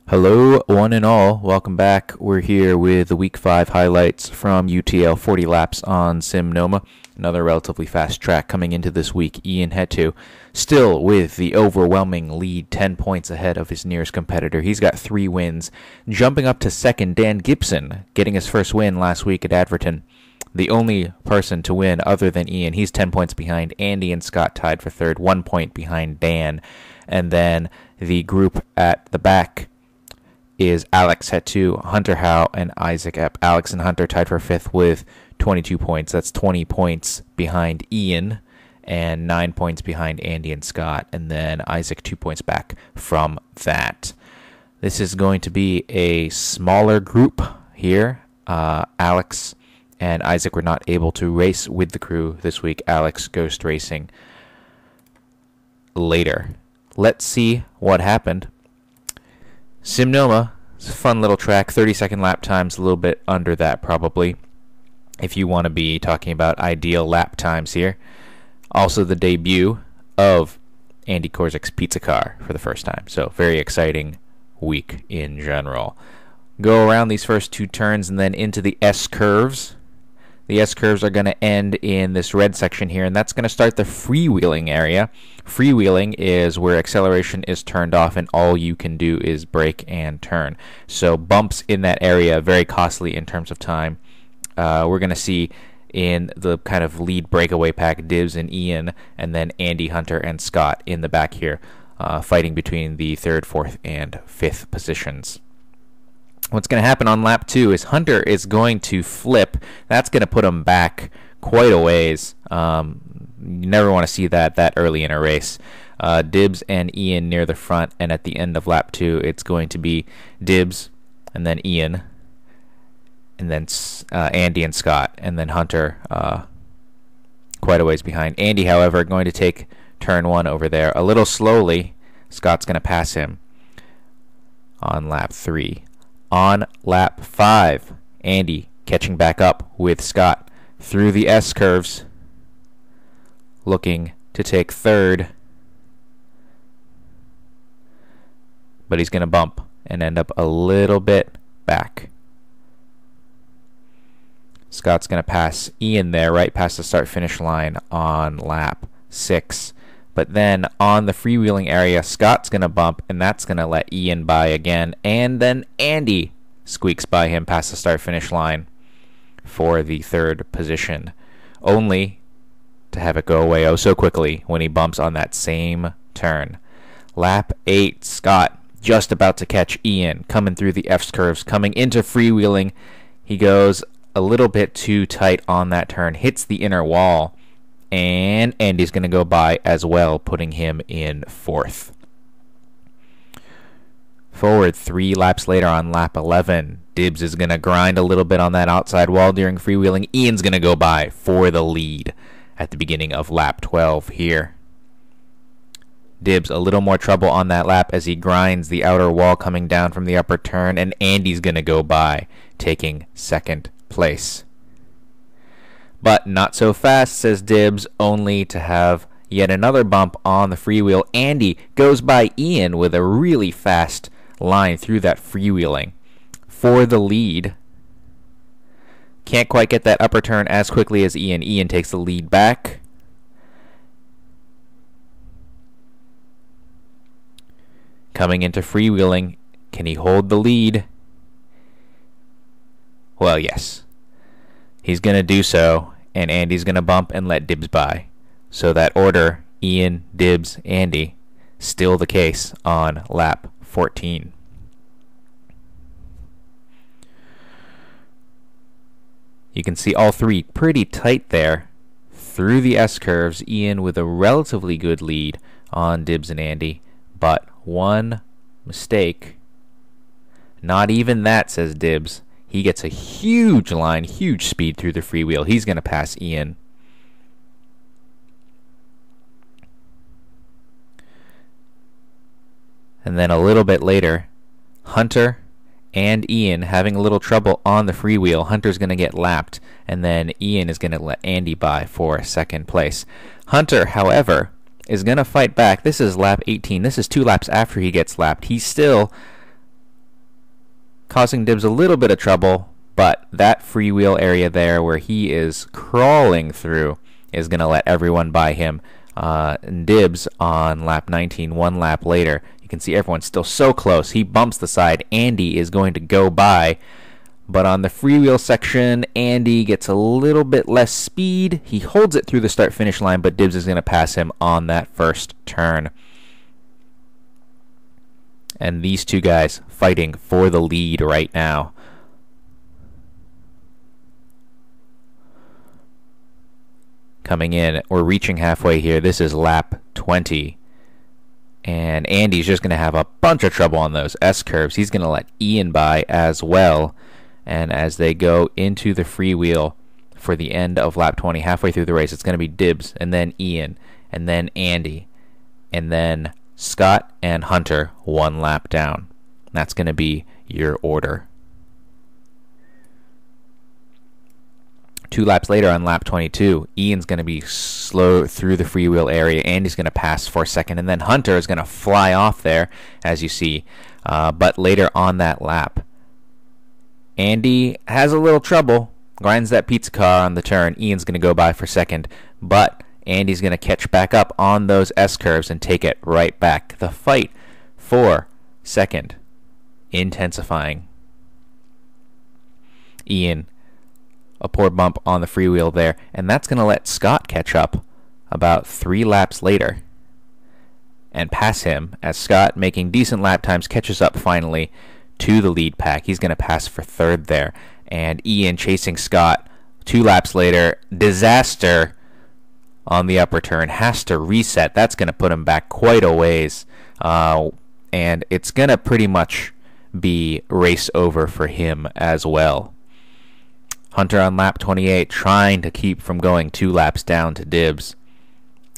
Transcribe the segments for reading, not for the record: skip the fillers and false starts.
Hello, one and all. Welcome back. We're here with the Week 5 highlights from UTL 40 laps on Sim-Noma. Another relatively fast track coming into this week. Ian Hetu still with the overwhelming lead, 10 points ahead of his nearest competitor. He's got 3 wins. Jumping up to second, Dan Gibson, getting his first win last week at Adverton. The only person to win other than Ian. He's 10 points behind. Andy and Scott tied for third, 1 point behind Dan. And then the group at the back is Alex Hetu, Hunter Howe, and Isaac Epp. Alex and Hunter tied for fifth with 22 points. That's 20 points behind Ian and 9 points behind Andy and Scott. And then Isaac 2 points back from that. This is going to be a smaller group here. Alex and Isaac were not able to race with the crew this week. Alex ghost racing later. Let's see what happened. Sim-Noma, it's a fun little track, 30-second lap times, a little bit under that probably, if you want to be talking about ideal lap times here. Also the debut of Andy Korzek's Pizza Car for the first time, so very exciting week in general. Go around these first 2 turns and then into the S-curves. The S-curves are going to end in this red section here, and that's going to start the freewheeling area. Freewheeling is where acceleration is turned off and all you can do is brake and turn. So bumps in that area, very costly in terms of time. We're going to see in the kind of lead breakaway pack, Dibs and Ian, and then Andy, Hunter, and Scott in the back here, fighting between the 3rd, 4th, and 5th positions. What's going to happen on lap 2 is Hunter is going to flip. That's going to put him back quite a ways. You never want to see that early in a race. Dibs and Ian near the front, and at the end of lap 2, it's going to be Dibs, and then Ian, and then Andy and Scott, and then Hunter quite a ways behind. Andy, however, going to take turn 1 over there a little slowly. Scott's going to pass him on lap 3. On lap 5, Andy catching back up with Scott through the S-curves, looking to take 3rd, but he's going to bump and end up a little bit back. Scott's going to pass Ian there right past the start-finish line on lap 6. But then on the freewheeling area, Scott's going to bump, and that's going to let Ian by again. And then Andy squeaks by him past the start-finish line for the 3rd position, only to have it go away oh so quickly when he bumps on that same turn. Lap 8, Scott just about to catch Ian, coming through the S-curves, coming into freewheeling. He goes a little bit too tight on that turn, hits the inner wall, and Andy's going to go by as well, putting him in 4th. Forward 3 laps later on lap 11, Dibs is going to grind a little bit on that outside wall during freewheeling. Ian's going to go by for the lead at the beginning of lap 12 here. Dibs a little more trouble on that lap as he grinds the outer wall coming down from the upper turn, and Andy's going to go by, taking 2nd place. But not so fast, says Dibs, only to have yet another bump on the freewheel. Andy goes by Ian with a really fast line through that freewheeling for the lead. Can't quite get that upper turn as quickly as Ian. Ian takes the lead back. Coming into freewheeling, can he hold the lead? Well, yes. He's going to do so, and Andy's going to bump and let Dibs by. So that order, Ian, Dibs, Andy, still the case on lap 14. You can see all 3 pretty tight there through the S-curves. Ian with a relatively good lead on Dibs and Andy, but one mistake. Not even that, says Dibs. He gets a huge line, huge speed through the freewheel. He's going to pass Ian. And then a little bit later, Hunter and Ian having a little trouble on the freewheel. Hunter's going to get lapped, and then Ian is going to let Andy by for 2nd place. Hunter, however, is going to fight back. This is lap 18. This is 2 laps after he gets lapped. He's still causing Dibs a little bit of trouble, but that freewheel area there where he is crawling through is going to let everyone by him. And Dibs on lap 19, one lap later, you can see everyone's still so close. He bumps the side. Andy is going to go by. But on the freewheel section, Andy gets a little bit less speed. He holds it through the start-finish line, but Dibs is going to pass him on that first turn. And these two guys fighting for the lead right now. Coming in, we're reaching halfway here. This is lap 20. And Andy's just going to have a bunch of trouble on those S-curves. He's going to let Ian by as well. And as they go into the freewheel for the end of lap 20, halfway through the race, it's going to be Dibs, and then Ian, and then Andy, and then Scott and Hunter one lap down. That's going to be your order. 2 laps later on lap 22, Ian's going to be slow through the freewheel area. Andy's going to pass for a second, and then Hunter is going to fly off there, as you see. But later on that lap, Andy has a little trouble, grinds that pizza car on the turn. Ian's going to go by for second, but Andy's going to catch back up on those S-curves and take it right back. The fight for second intensifying. Ian, a poor bump on the freewheel there, and that's going to let Scott catch up about 3 laps later and pass him as Scott, making decent lap times, catches up finally to the lead pack. He's going to pass for third there. And Ian chasing Scott 2 laps later. Disaster on the upper turn. Has to reset. That's going to put him back quite a ways. And it's going to pretty much be race over for him as well. Hunter on lap 28 trying to keep from going 2 laps down to Dibs.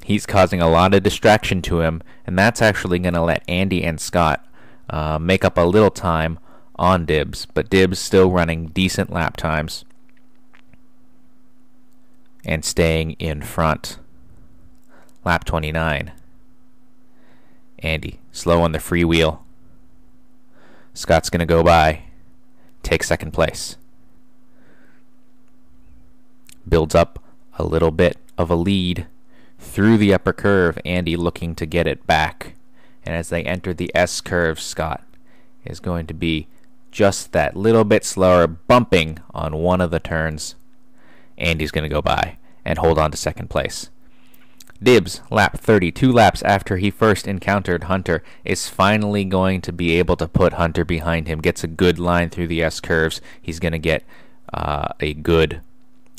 He's causing a lot of distraction to him, and that's actually going to let Andy and Scott make up a little time on Dibs, but Dibs still running decent lap times and staying in front. Lap 29. Andy slow on the freewheel. Scott's going to go by, take second place. Builds up a little bit of a lead through the upper curve. Andy looking to get it back. And as they enter the S-curve, Scott is going to be just that little bit slower, bumping on one of the turns. Andy's going to go by and hold on to second place. Dibs, lap 30, 2 laps after he first encountered Hunter, is finally going to be able to put Hunter behind him. Gets a good line through the S-curves. He's going to get a good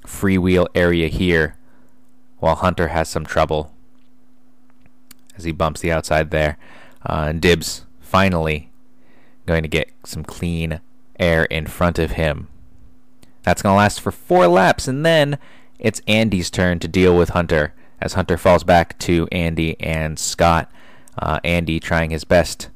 freewheel area here, while Hunter has some trouble as he bumps the outside there. And Dibs finally going to get some clean air in front of him. That's going to last for 4 laps, and then it's Andy's turn to deal with Hunter as Hunter falls back to Andy and Scott. Andy trying his best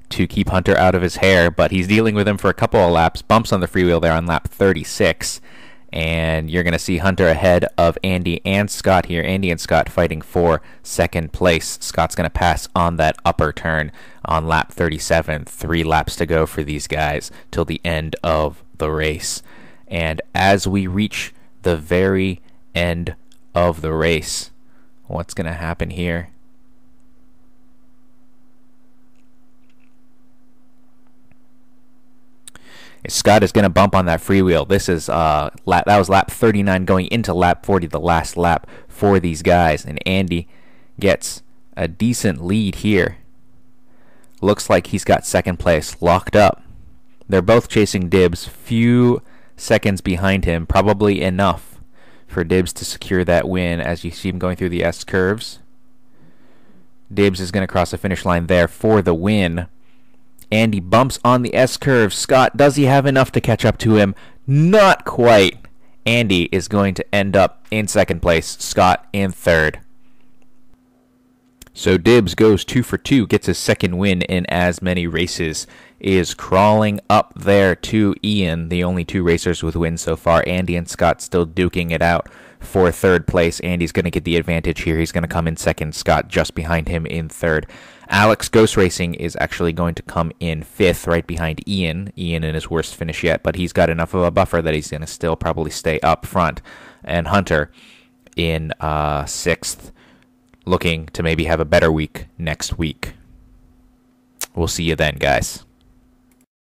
to keep Hunter out of his hair, but he's dealing with him for a couple of laps. Bumps on the freewheel there on lap 36. And you're going to see Hunter ahead of Andy and Scott here. Andy and Scott fighting for second place. Scott's going to pass on that upper turn on lap 37. 3 laps to go for these guys till the end of the race. And as we reach the very end of the race, what's going to happen here? Scott is going to bump on that freewheel. This is that was lap 39 going into lap 40, the last lap for these guys. And Andy gets a decent lead here. Looks like he's got second place locked up. They're both chasing Dibs, few seconds behind him, probably enough for Dibs to secure that win as you see him going through the S-curves. Dibs is going to cross the finish line there for the win. Andy bumps on the S-curve. Scott, does he have enough to catch up to him? Not quite. Andy is going to end up in second place. Scott in third. So Dibs goes 2 for 2, gets his second win in as many races, is crawling up there to Ian, the only 2 racers with wins so far. Andy and Scott still duking it out for third place. Andy's going to get the advantage here. He's going to come in second. Scott just behind him in third. Alex Ghost Racing is actually going to come in 5th, right behind Ian. Ian in his worst finish yet, but he's got enough of a buffer that he's going to still probably stay up front. And Hunter in 6th, looking to maybe have a better week next week. We'll see you then, guys.